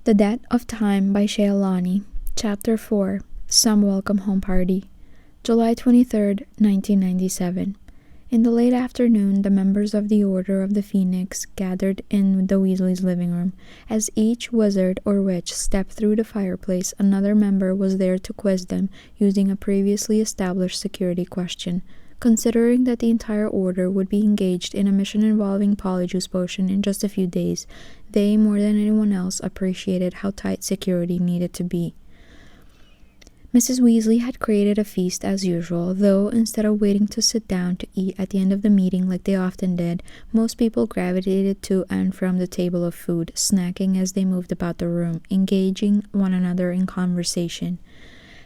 The Death of Time by ShayaLonnie, Chapter 4, Some Welcome Home Party, July 23rd, 1997. In the late afternoon, the members of the Order of the Phoenix gathered in the Weasleys' living room. As each wizard or witch stepped through the fireplace, another member was there to quiz them using a previously established security question. Considering that the entire order would be engaged in a mission involving Polyjuice Potion in just a few days, they, more than anyone else, appreciated how tight security needed to be. Mrs. Weasley had created a feast as usual, though instead of waiting to sit down to eat at the end of the meeting like they often did, most people gravitated to and from the table of food, snacking as they moved about the room, engaging one another in conversation.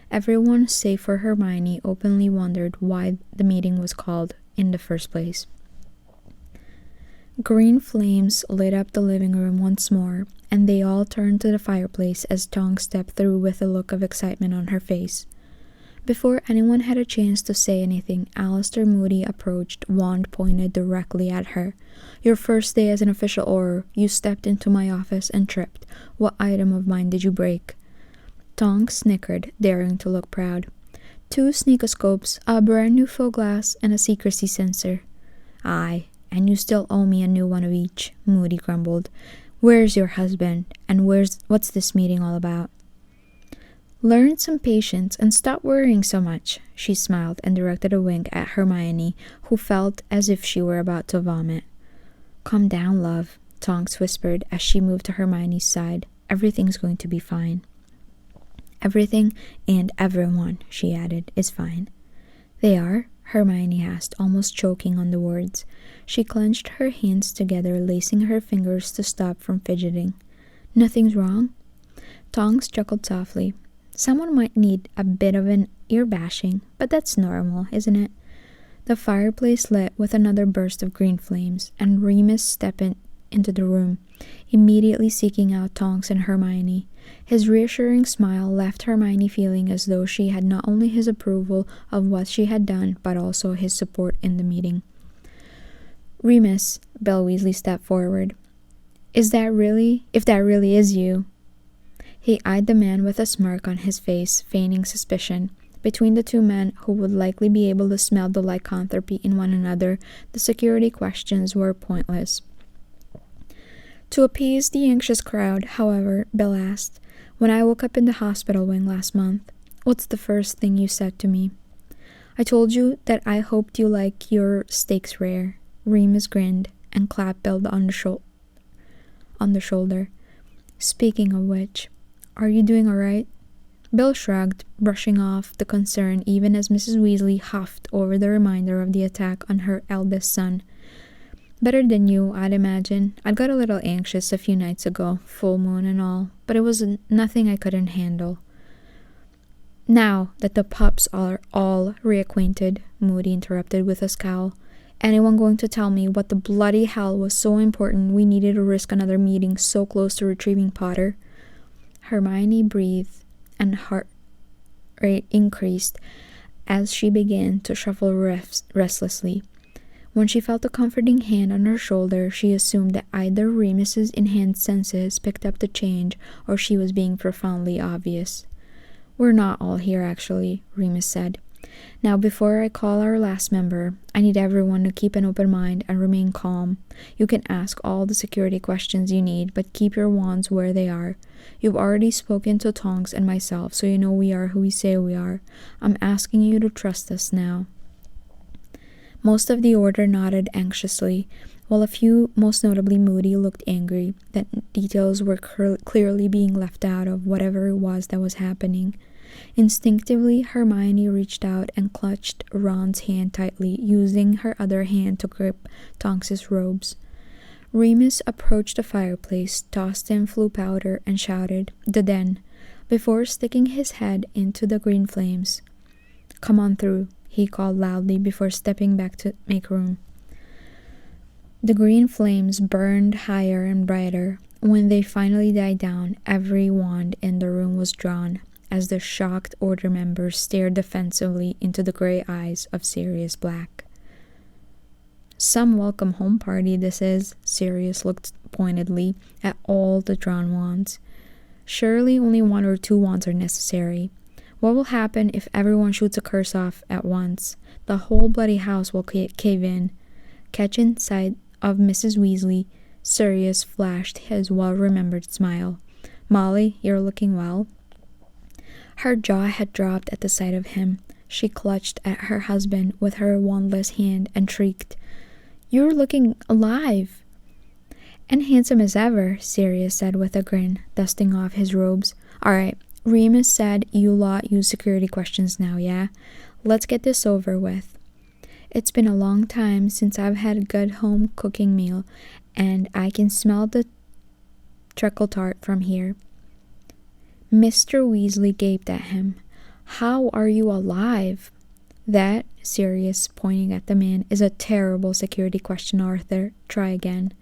Everyone, save for Hermione, openly wondered why the meeting was called in the first place. Green flames lit up the living room once more, and they all turned to the fireplace as Tonks stepped through with a look of excitement on her face. Before anyone had a chance to say anything, Alistair Moody approached, wand pointed directly at her. "Your first day as an official Auror, you stepped into my office and tripped. What item of mine did you break?" Tonks snickered, daring to look proud. "2 sneakoscopes, a brand new faux glass, and a secrecy sensor." "Aye, and you still owe me a new one of each," Moody grumbled. "Where's your husband? And what's this meeting all about?" "Learn some patience and stop worrying so much," she smiled and directed a wink at Hermione, who felt as if she were about to vomit. "Calm down, love," Tonks whispered as she moved to Hermione's side. "Everything's going to be fine." "Everything and everyone," she added, "is fine." "They are?" Hermione asked, almost choking on the words. She clenched her hands together, lacing her fingers to stop from fidgeting. "Nothing's wrong?" Tonks chuckled softly. "Someone might need a bit of an ear-bashing, but that's normal, isn't it?" The fireplace lit with another burst of green flames, and Remus stepped into the room, immediately seeking out Tonks and Hermione. His reassuring smile left Hermione feeling as though she had not only his approval of what she had done, but also his support in the meeting. "Remus," Bill Weasley stepped forward. If that really is you?" He eyed the man with a smirk on his face, feigning suspicion. Between the two men, who would likely be able to smell the lycanthropy in one another, the security questions were pointless. To appease the anxious crowd, however, Bill asked, "When I woke up in the hospital wing last month, what's the first thing you said to me?" "I told you that I hoped you like your steaks rare." Remus grinned and clapped Bill on the shoulder. "Speaking of which, are you doing all right?" Bill shrugged, brushing off the concern even as Mrs. Weasley huffed over the reminder of the attack on her eldest son. "Better than you, I'd imagine. I got a little anxious a few nights ago, full moon and all, but it was nothing I couldn't handle." "Now that the pups are all reacquainted," Moody interrupted with a scowl, "anyone going to tell me what the bloody hell was so important we needed to risk another meeting so close to retrieving Potter?" Hermione breathed, and heart rate increased as she began to shuffle restlessly. When she felt a comforting hand on her shoulder, she assumed that either Remus's enhanced senses picked up the change or she was being profoundly obvious. "We're not all here, actually," Remus said. "Now, before I call our last member, I need everyone to keep an open mind and remain calm. You can ask all the security questions you need, but keep your wands where they are. You've already spoken to Tonks and myself, so you know we are who we say we are. I'm asking you to trust us now." Most of the order nodded anxiously, while a few, most notably Moody, looked angry that details were clearly being left out of whatever it was that was happening. Instinctively, Hermione reached out and clutched Ron's hand tightly, using her other hand to grip Tonks's robes. Remus approached the fireplace, tossed in flue powder, and shouted, "The den," before sticking his head into the green flames. "Come on through," he called loudly before stepping back to make room. The green flames burned higher and brighter. When they finally died down, every wand in the room was drawn, as the shocked order members stared defensively into the gray eyes of Sirius Black. "Some welcome home party this is." Sirius looked pointedly at all the drawn wands. Surely only 1 or 2 wands are necessary. What will happen if everyone shoots a curse off at once? The whole bloody house will cave in. Catching sight of Mrs. Weasley, Sirius flashed his well-remembered smile. "Molly, you're looking well." Her jaw had dropped at the sight of him. She clutched at her husband with her wandless hand and shrieked, "You're looking alive!" "And handsome as ever," Sirius said with a grin, dusting off his robes. "All right, Remus said you lot use security questions now, yeah? Let's get this over with. It's been a long time since I've had a good home cooking meal, and I can smell the treacle tart from here." Mr. Weasley gaped at him. "How are you alive?" "That," Sirius, pointing at the man, "is a terrible security question, Arthur. Try again."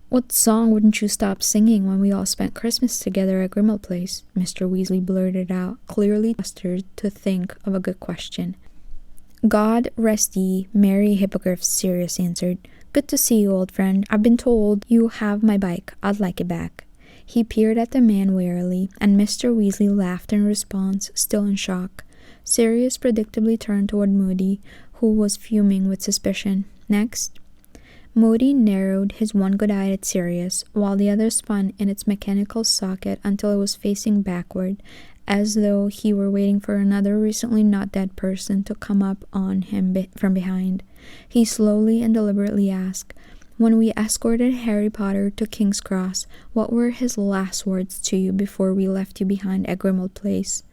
What song wouldn't you stop singing when we all spent Christmas together at Grimmauld Place?" Mr. Weasley blurted out, clearly flustered to think of a good question. "God rest ye, merry hippogriffs," Sirius answered. "Good to see you, old friend. I've been told you have my bike. I'd like it back." He peered at the man warily, and Mr. Weasley laughed in response, still in shock. Sirius predictably turned toward Moody, who was fuming with suspicion. "Next." Moody narrowed his one good eye at Sirius, while the other spun in its mechanical socket until it was facing backward, as though he were waiting for another recently not dead person to come up on him from behind. He slowly and deliberately asked, "When we escorted Harry Potter to King's Cross, what were his last words to you before we left you behind at Grimmauld Place?"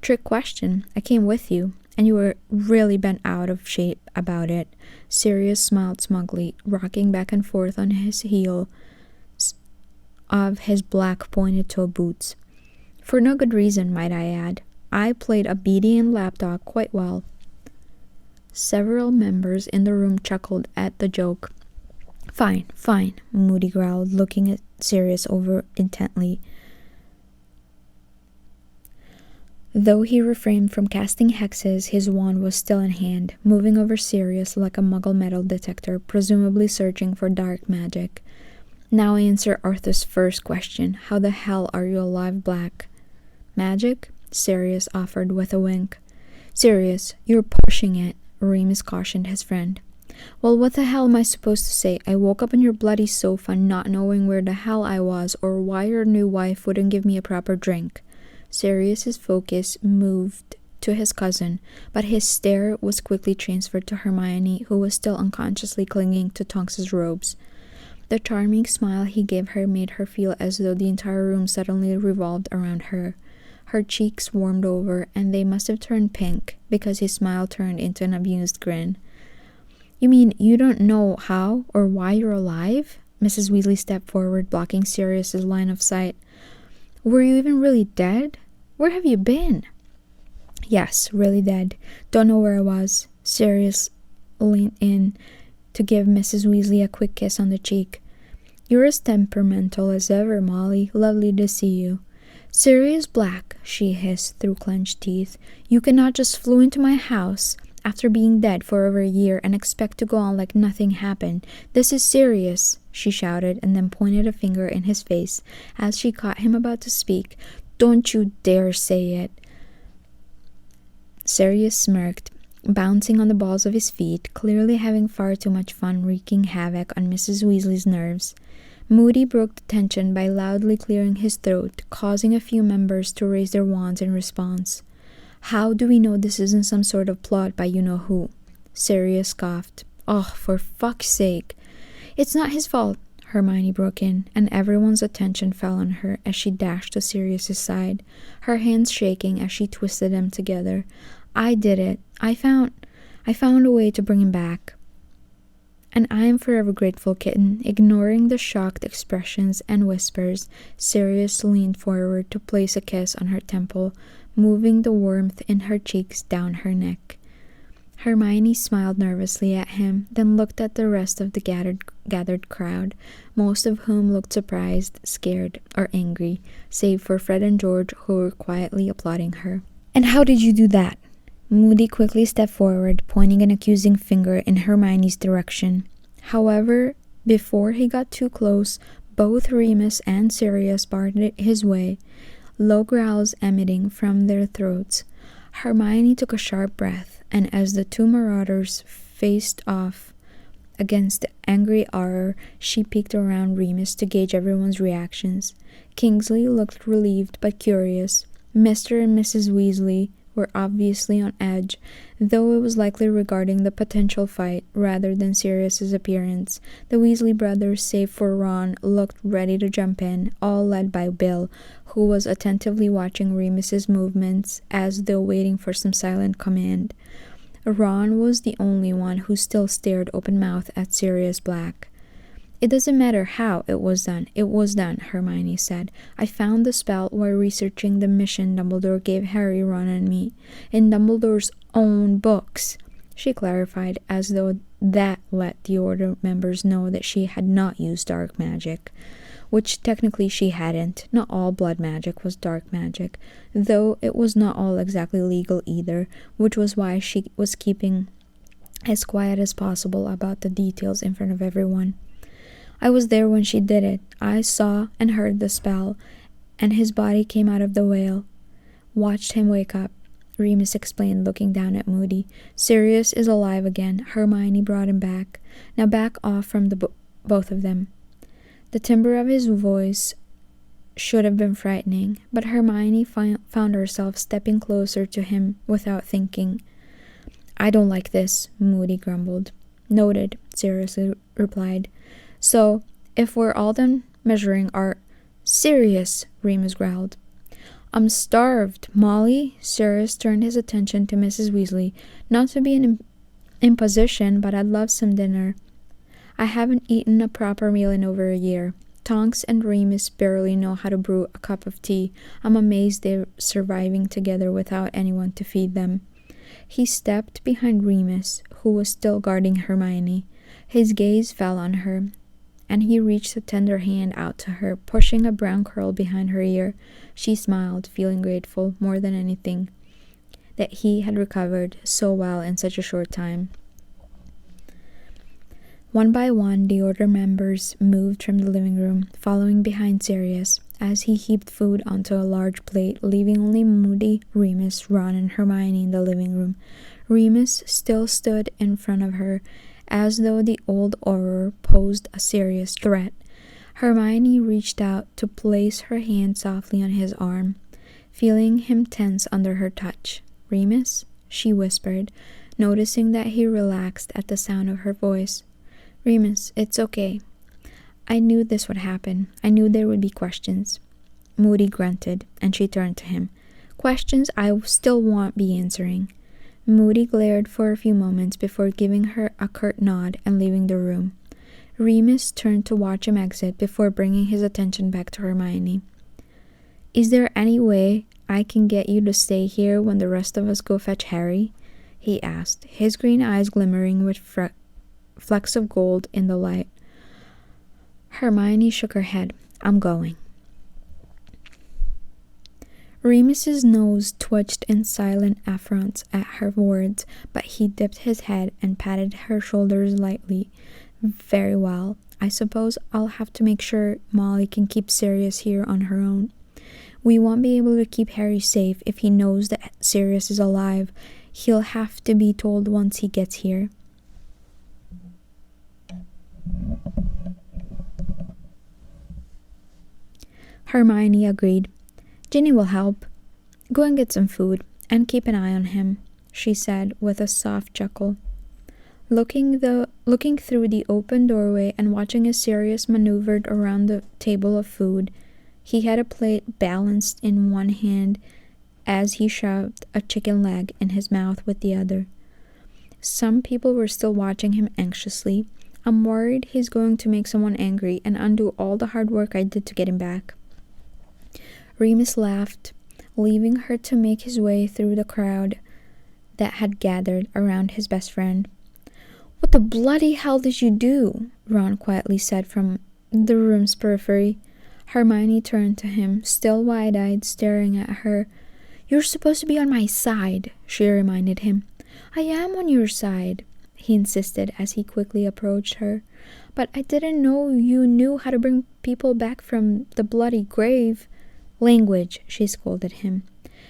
"Trick question. I came with you, and you were really bent out of shape about it." Sirius smiled smugly, rocking back and forth on his heel of his black pointed-toe boots. "For no good reason, might I add. I played obedient lapdog quite well." Several members in the room chuckled at the joke. Fine, Moody growled, looking at Sirius over intently. Though he refrained from casting hexes, his wand was still in hand, moving over Sirius like a muggle metal detector, presumably searching for dark magic. "Now answer Arthur's first question. How the hell are you alive, Black?" "Magic?" Sirius offered with a wink. "Sirius, you're pushing it," Remus cautioned his friend. "Well, what the hell am I supposed to say? I woke up on your bloody sofa not knowing where the hell I was or why your new wife wouldn't give me a proper drink." Sirius's focus moved to his cousin, but his stare was quickly transferred to Hermione, who was still unconsciously clinging to Tonks's robes. The charming smile he gave her made her feel as though the entire room suddenly revolved around her. Her cheeks warmed over, and they must have turned pink, because his smile turned into an amused grin. "You mean you don't know how or why you're alive?" Mrs. Weasley stepped forward, blocking Sirius's line of sight. "Were you even really dead? Where have you been?" "Yes, really dead. Don't know where I was." Sirius leaned in to give Mrs. Weasley a quick kiss on the cheek. "You're as temperamental as ever, Molly. Lovely to see you." "Sirius Black," she hissed through clenched teeth. "You cannot just flew into my house after being dead for over a year and expect to go on like nothing happened. This is serious," she shouted, and then pointed a finger in his face as she caught him about to speak. "Don't you dare say it." Sirius smirked, bouncing on the balls of his feet, clearly having far too much fun wreaking havoc on Mrs. Weasley's nerves. Moody broke the tension by loudly clearing his throat, causing a few members to raise their wands in response. "How do we know this isn't some sort of plot by you-know-who?" Sirius scoffed. "Oh, for fuck's sake." "It's not his fault," Hermione broke in, and everyone's attention fell on her as she dashed to Sirius's side, her hands shaking as she twisted them together. "I did it. I found a way to bring him back." "And I am forever grateful, kitten." Ignoring the shocked expressions and whispers, Sirius leaned forward to place a kiss on her temple, moving the warmth in her cheeks down her neck. Hermione smiled nervously at him, then looked at the rest of the gathered crowd, most of whom looked surprised, scared, or angry, save for Fred and George, who were quietly applauding her. "And how did you do that?" Moody quickly stepped forward, pointing an accusing finger in Hermione's direction. However, before he got too close, Both Remus and Sirius barred his way, low growls emitting from their throats. Hermione took a sharp breath, and as the two marauders faced off against the angry Auror, she peeked around Remus to gauge everyone's reactions. Kingsley looked relieved but curious. Mr. and Mrs. Weasley were obviously on edge, though it was likely regarding the potential fight rather than Sirius's appearance. The Weasley brothers, save for Ron, looked ready to jump in, all led by Bill, who was attentively watching Remus's movements as though waiting for some silent command. Ron was the only one who still stared open-mouthed at Sirius Black. "It doesn't matter how it was done. It was done," Hermione said. "I found the spell while researching the mission Dumbledore gave Harry, Ron, and me, in Dumbledore's own books," she clarified, as though that let the Order members know that she had not used dark magic, which technically she hadn't. Not all blood magic was dark magic, though it was not all exactly legal either, which was why she was keeping as quiet as possible about the details in front of everyone. "I was there when she did it. I saw and heard the spell, and his body came out of the whale. Watched him wake up," Remus explained, looking down at Moody. "Sirius is alive again. Hermione brought him back. Now back off from the both of them." The timbre of his voice should have been frightening, but Hermione found herself stepping closer to him without thinking. "I don't like this," Moody grumbled. "Noted," Sirius replied. "So, if we're all done measuring our—" "Sirius!" Remus growled. "I'm starved, Molly." Sirius turned his attention to Mrs. Weasley. "Not to be an imposition, but I'd love some dinner. I haven't eaten a proper meal in over a year. Tonks and Remus barely know how to brew a cup of tea. I'm amazed they're surviving together without anyone to feed them." He stepped behind Remus, who was still guarding Hermione. His gaze fell on her, and he reached a tender hand out to her, pushing a brown curl behind her ear. She smiled, feeling grateful more than anything that he had recovered so well in such a short time. One by one, the Order members moved from the living room, following behind Sirius, as he heaped food onto a large plate, leaving only Moody, Remus, Ron, and Hermione in the living room. Remus still stood in front of her, as though the old Auror posed a serious threat. Hermione reached out to place her hand softly on his arm, feeling him tense under her touch. "Remus?" she whispered, noticing that he relaxed at the sound of her voice. "Remus, it's okay. I knew this would happen. I knew there would be questions." Moody grunted, and she turned to him. "Questions I still won't be answering." Moody glared for a few moments before giving her a curt nod and leaving the room. Remus turned to watch him exit before bringing his attention back to Hermione. "Is there any way I can get you to stay here when the rest of us go fetch Harry?" he asked, his green eyes glimmering with flecks of gold in the light. Hermione shook her head. "I'm going." Remus's nose twitched in silent affront at her words, but he dipped his head and patted her shoulders lightly. "Very well. I suppose I'll have to make sure Molly can keep Sirius here on her own. We won't be able to keep Harry safe if he knows that Sirius is alive. He'll have to be told once he gets here." Hermione agreed. "Ginny will help. Go and get some food, and keep an eye on him," she said with a soft chuckle. Looking through the open doorway and watching as Sirius maneuvered around the table of food, he had a plate balanced in one hand as he shoved a chicken leg in his mouth with the other. Some people were still watching him anxiously. "I'm worried he's going to make someone angry and undo all the hard work I did to get him back." Remus laughed, leaving her to make his way through the crowd that had gathered around his best friend. "What the bloody hell did you do?" Ron quietly said from the room's periphery. Hermione turned to him, still wide-eyed, staring at her. "You're supposed to be on my side," she reminded him. "I am on your side." he insisted as he quickly approached her. "But I didn't know you knew how to bring people back from the bloody grave." "Language," she scolded him.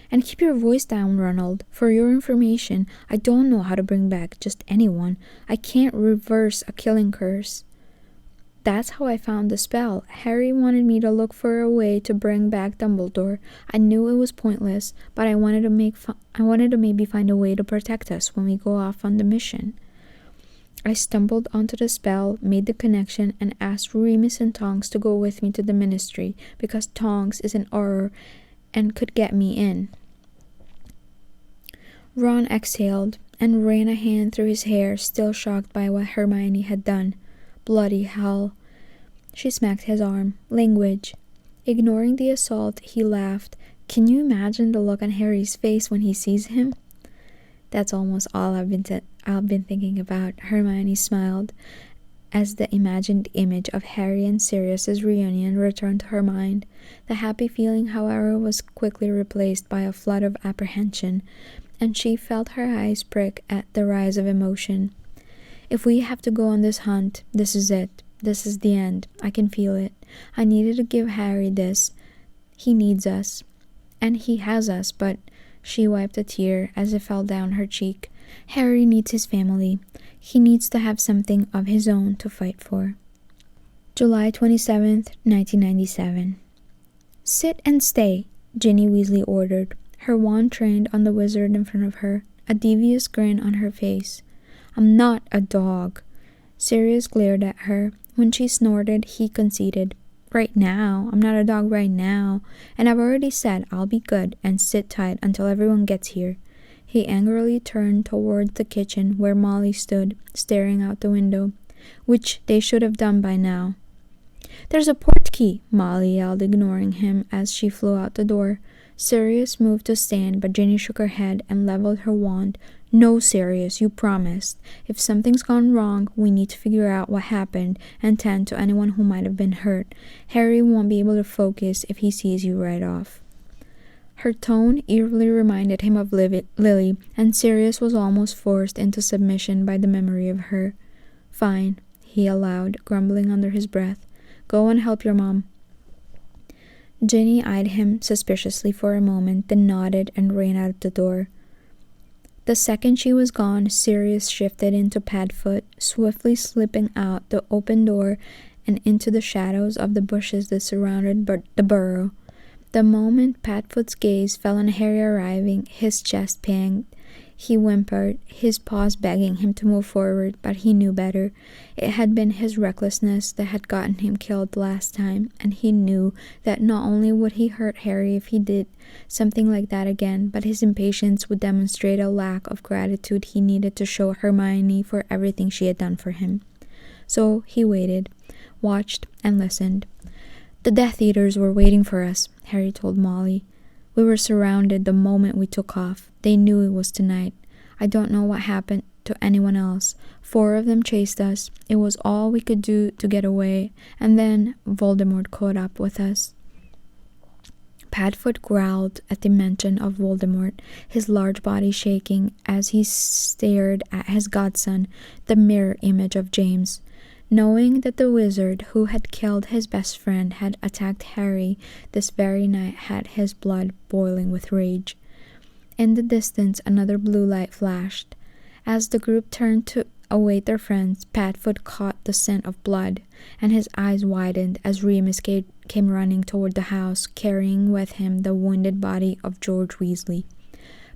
"And keep your voice down, Ronald. For your information, I don't know how to bring back just anyone. I can't reverse a killing curse." "That's how I found the spell. Harry wanted me to look for a way to bring back Dumbledore. I knew it was pointless, but I wanted to maybe find a way to protect us when we go off on the mission. I stumbled onto the spell, made the connection, and asked Remus and Tonks to go with me to the ministry because Tonks is an Auror and could get me in." Ron exhaled and ran a hand through his hair, still shocked by what Hermione had done. "Bloody hell." She smacked his arm. "Language." Ignoring the assault, he laughed. "Can you imagine the look on Harry's face when he sees him?" "That's almost all I've been thinking about," Hermione smiled, as the imagined image of Harry and Sirius's reunion returned to her mind. The happy feeling, however, was quickly replaced by a flood of apprehension, and she felt her eyes prick at the rise of emotion. "If we have to go on this hunt, this is it. This is the end. I can feel it. I needed to give Harry this. He needs us. And he has us, but..." She wiped a tear as it fell down her cheek. "Harry needs his family. He needs to have something of his own to fight for." July 27th, 1997. "Sit and stay," Ginny Weasley ordered, her wand trained on the wizard in front of her, a devious grin on her face. "I'm not a dog." Sirius glared at her. When she snorted, he conceded. "Right now. I'm not a dog right now. And I've already said I'll be good and sit tight until everyone gets here." He angrily turned towards the kitchen where Molly stood, staring out the window, which they should have done by now. "There's a portkey," Molly yelled, ignoring him as she flew out the door. Sirius moved to stand, but Ginny shook her head and leveled her wand. "No, Sirius, you promised. If something's gone wrong, we need to figure out what happened and tend to anyone who might have been hurt. Harry won't be able to focus if he sees you right off." Her tone eerily reminded him of Lily, and Sirius was almost forced into submission by the memory of her. "Fine," he allowed, grumbling under his breath. "Go and help your mom." Ginny eyed him suspiciously for a moment, then nodded and ran out the door. The second she was gone, Sirius shifted into Padfoot, swiftly slipping out the open door and into the shadows of the bushes that surrounded the burrow. The moment Padfoot's gaze fell on Harry arriving, his chest panged. He whimpered, his paws begging him to move forward, but he knew better. It had been his recklessness that had gotten him killed last time, and he knew that not only would he hurt Harry if he did something like that again, but his impatience would demonstrate a lack of gratitude he needed to show Hermione for everything she had done for him. So he waited, watched, and listened. "The Death Eaters were waiting for us," Harry told Molly. "We were surrounded the moment we took off. They knew it was tonight. I don't know what happened to anyone else. 4 of them chased us. It was all we could do to get away, and then Voldemort caught up with us." Padfoot growled at the mention of Voldemort, his large body shaking as he stared at his godson, the mirror image of James. Knowing that the wizard who had killed his best friend had attacked Harry this very night had his blood boiling with rage. In the distance, another blue light flashed. As the group turned to await their friends, Padfoot caught the scent of blood, and his eyes widened as Remus came running toward the house, carrying with him the wounded body of George Weasley.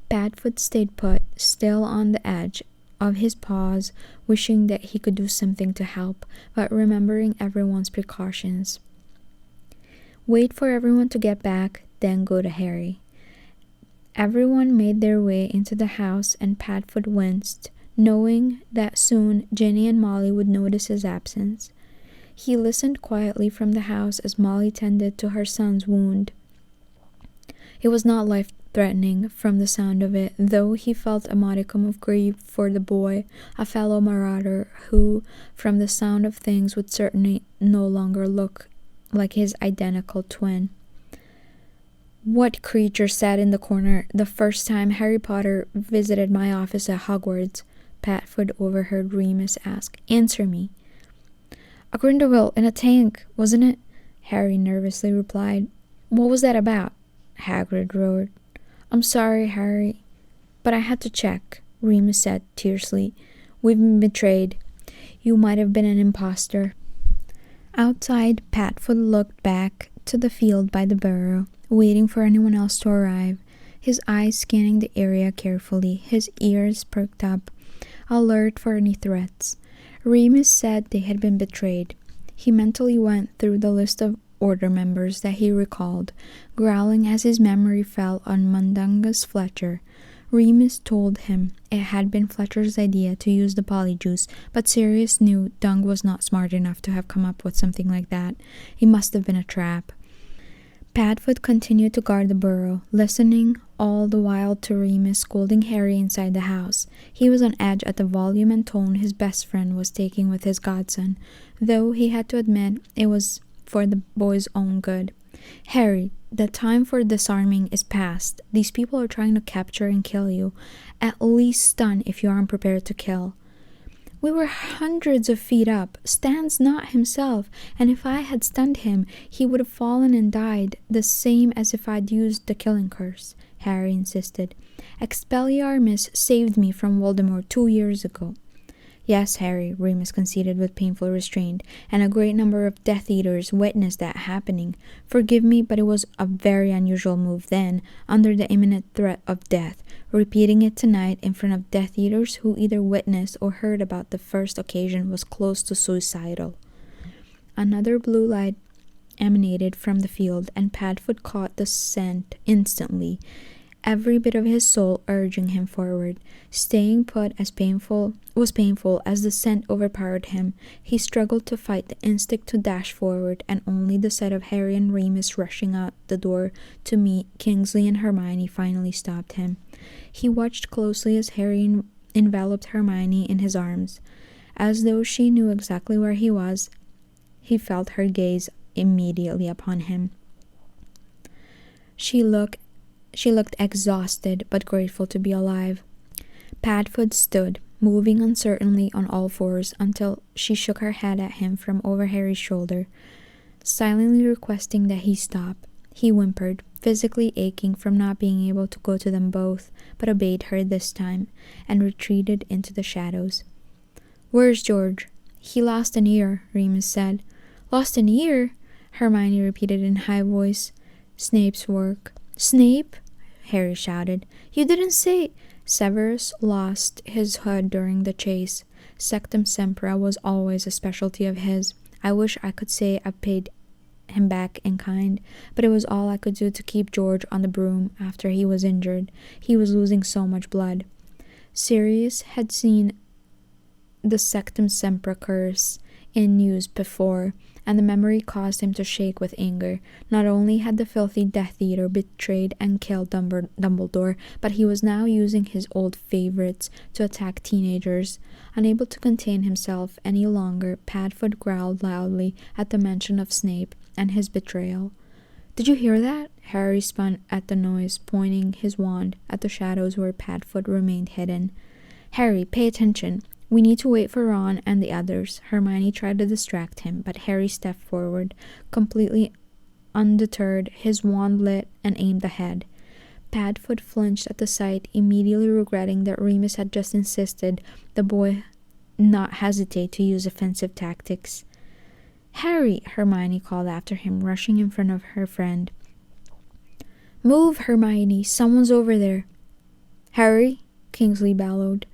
Padfoot stayed put, still on the edge of his paws, wishing that he could do something to help, but remembering everyone's precautions. Wait for everyone to get back, then go to Harry. Everyone made their way into the house, and Padfoot winced, knowing that soon Ginny and Molly would notice his absence. He listened quietly from the house as Molly tended to her son's wound. It was not life-threatening from the sound of it, though he felt a modicum of grief for the boy, a fellow marauder who, from the sound of things, would certainly no longer look like his identical twin. "What creature sat in the corner the first time Harry Potter visited my office at Hogwarts?" Padfoot overheard Remus ask. "Answer me." "A Grindelwald in a tank, wasn't it?" Harry nervously replied. "What was that about?" Hagrid roared. "I'm sorry, Harry, but I had to check," Remus said tersely. "We've been betrayed. You might have been an imposter." Outside, Padfoot looked back to the field by the burrow, waiting for anyone else to arrive, his eyes scanning the area carefully, his ears perked up, alert for any threats. Remus said they had been betrayed. He mentally went through the list of Order members that he recalled, growling as his memory fell on Mundungus Fletcher. Remus told him it had been Fletcher's idea to use the polyjuice, but Sirius knew Dung was not smart enough to have come up with something like that. It must have been a trap. Padfoot continued to guard the burrow, listening all the while to Remus scolding Harry inside the house. He was on edge at the volume and tone his best friend was taking with his godson, though he had to admit it was for the boy's own good. "Harry, the time for disarming is past. These people are trying to capture and kill you. At least stun if you aren't prepared to kill." "We were hundreds of feet up. Stan's not himself, and if I had stunned him, he would have fallen and died, the same as if I'd used the killing curse," Harry insisted. "Expelliarmus saved me from Voldemort 2 years ago." "Yes, Harry," Remus conceded with painful restraint, "and a great number of Death Eaters witnessed that happening. Forgive me, but it was a very unusual move then, under the imminent threat of death. Repeating it tonight in front of Death Eaters who either witnessed or heard about the first occasion was close to suicidal." Another blue light emanated from the field, and Padfoot caught the scent instantly, every bit of his soul urging him forward. Staying put was painful as the scent overpowered him. He struggled to fight the instinct to dash forward, and only the sight of Harry and Remus rushing out the door to meet Kingsley and Hermione finally stopped him. He watched closely as Harry enveloped Hermione in his arms. As though she knew exactly where he was, he felt her gaze immediately upon him. She looked exhausted but grateful to be alive. Padfoot stood, moving uncertainly on all fours until she shook her head at him from over Harry's shoulder, silently requesting that he stop. He whimpered, physically aching from not being able to go to them both, but obeyed her this time, and retreated into the shadows. "Where's George?" "He lost an ear," Remus said. "Lost an ear?" Hermione repeated in high voice. "Snape's work." "Snape?" Harry shouted. "You didn't say—" "Severus lost his hood during the chase. Sectum Sempra was always a specialty of his. I wish I could say I paid him back in kind, but it was all I could do to keep George on the broom after he was injured. He was losing so much blood." Sirius had seen the Sectum Sempra curse in news before, and the memory caused him to shake with anger. Not only had the filthy Death Eater betrayed and killed Dumbledore, but he was now using his old favorites to attack teenagers. Unable to contain himself any longer, Padfoot growled loudly at the mention of Snape and his betrayal. "Did you hear that?" Harry spun at the noise, pointing his wand at the shadows where Padfoot remained hidden. "Harry, pay attention. We need to wait for Ron and the others." Hermione tried to distract him, but Harry stepped forward, completely undeterred, his wand lit and aimed ahead. Padfoot flinched at the sight, immediately regretting that Remus had just insisted the boy not hesitate to use offensive tactics. "Harry!" Hermione called after him, rushing in front of her friend. "Move, Hermione! Someone's over there!" "Harry!" Kingsley bellowed.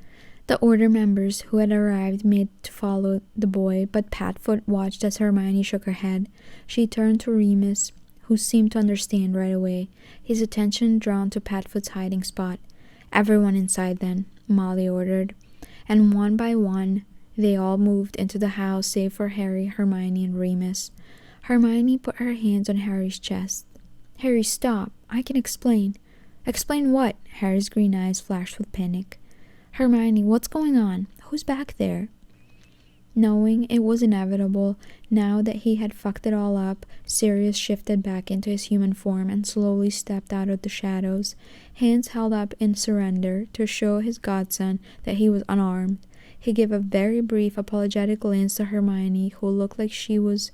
The Order members who had arrived made to follow the boy, but Padfoot watched as Hermione shook her head. She turned to Remus, who seemed to understand right away, his attention drawn to Padfoot's hiding spot. "Everyone inside then," Molly ordered, and one by one they all moved into the house save for Harry, Hermione, and Remus. Hermione put her hands on Harry's chest. "Harry, stop. I can explain." "Explain what?" Harry's green eyes flashed with panic. "Hermione, what's going on? Who's back there?" Knowing it was inevitable, now that he had fucked it all up, Sirius shifted back into his human form and slowly stepped out of the shadows, hands held up in surrender to show his godson that he was unarmed. He gave a very brief apologetic glance to Hermione, who looked like she was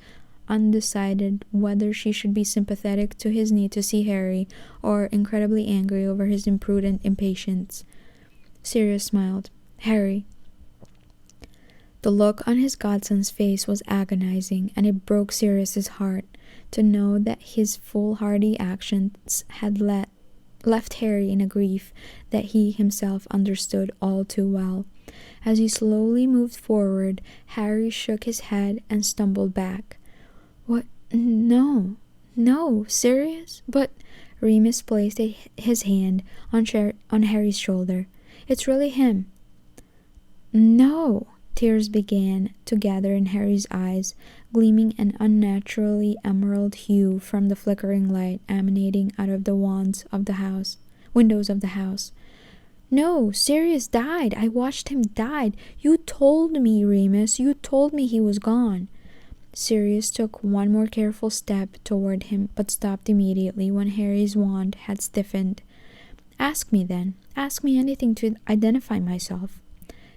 undecided whether she should be sympathetic to his need to see Harry or incredibly angry over his imprudent impatience. Sirius smiled. "Harry." The look on his godson's face was agonizing, and it broke Sirius's heart to know that his foolhardy actions had left Harry in a grief that he himself understood all too well. As he slowly moved forward, Harry shook his head and stumbled back. "What? No, Sirius?" But Remus placed his hand on Harry's shoulder. "It's really him." "No." Tears began to gather in Harry's eyes, gleaming an unnaturally emerald hue from the flickering light emanating out of the windows of the house. "No, Sirius died. I watched him die. You told me, Remus. You told me he was gone." Sirius took one more careful step toward him, but stopped immediately when Harry's wand had stiffened. "Ask me then. Ask me anything to identify myself.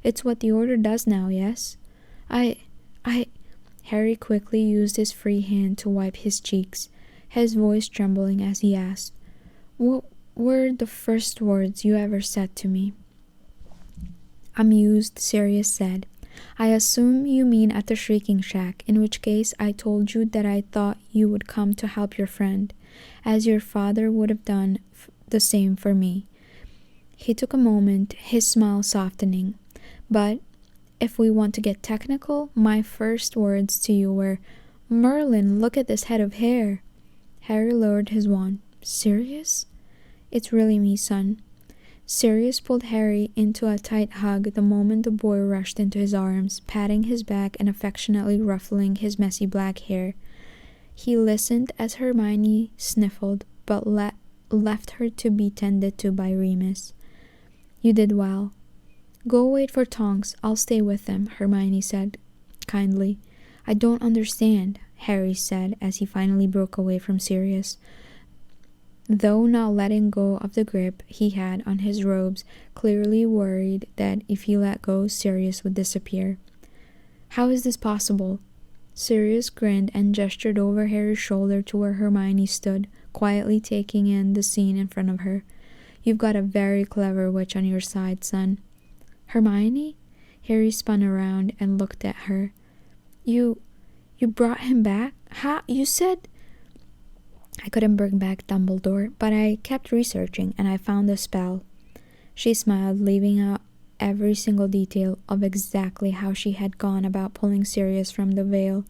It's what the order does now, yes?" Harry quickly used his free hand to wipe his cheeks, his voice trembling as he asked, "What were the first words you ever said to me?" Amused, Sirius said, "I assume you mean at the Shrieking Shack, in which case I told you that I thought you would come to help your friend, as your father would have done the same for me." He took a moment, his smile softening. "But if we want to get technical, my first words to you were, 'Merlin, look at this head of hair.'" Harry lowered his wand. "Sirius?" "It's really me, son." Sirius pulled Harry into a tight hug the moment the boy rushed into his arms, patting his back and affectionately ruffling his messy black hair. He listened as Hermione sniffled, but left her to be tended to by Remus. "You did well. Go wait for Tonks. I'll stay with them," Hermione said kindly. "I don't understand," Harry said as he finally broke away from Sirius, though not letting go of the grip he had on his robes, clearly worried that if he let go, Sirius would disappear. "How is this possible?" Sirius grinned and gestured over Harry's shoulder to where Hermione stood, quietly taking in the scene in front of her. "You've got a very clever witch on your side, son." "Hermione?" Harry spun around and looked at her. You brought him back? Ha? You said—" "I couldn't bring back Dumbledore, but I kept researching and I found a spell." She smiled, leaving out every single detail of exactly how she had gone about pulling Sirius from the veil.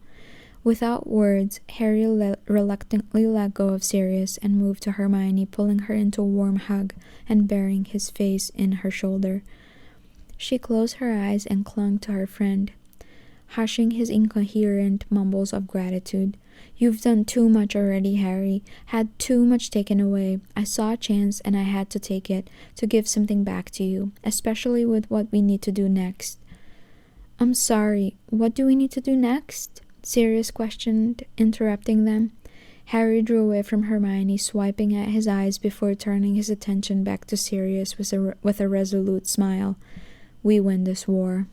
Without words, Harry reluctantly let go of Sirius and moved to Hermione, pulling her into a warm hug and burying his face in her shoulder. She closed her eyes and clung to her friend, hushing his incoherent mumbles of gratitude. "You've done too much already, Harry. Had too much taken away. I saw a chance and I had to take it, to give something back to you, especially with what we need to do next." "I'm sorry, what do we need to do next?" Sirius questioned, interrupting them. Harry drew away from Hermione, swiping at his eyes before turning his attention back to Sirius with a resolute smile. "We win this war."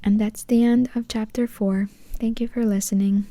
And that's the end of chapter 4. Thank you for listening.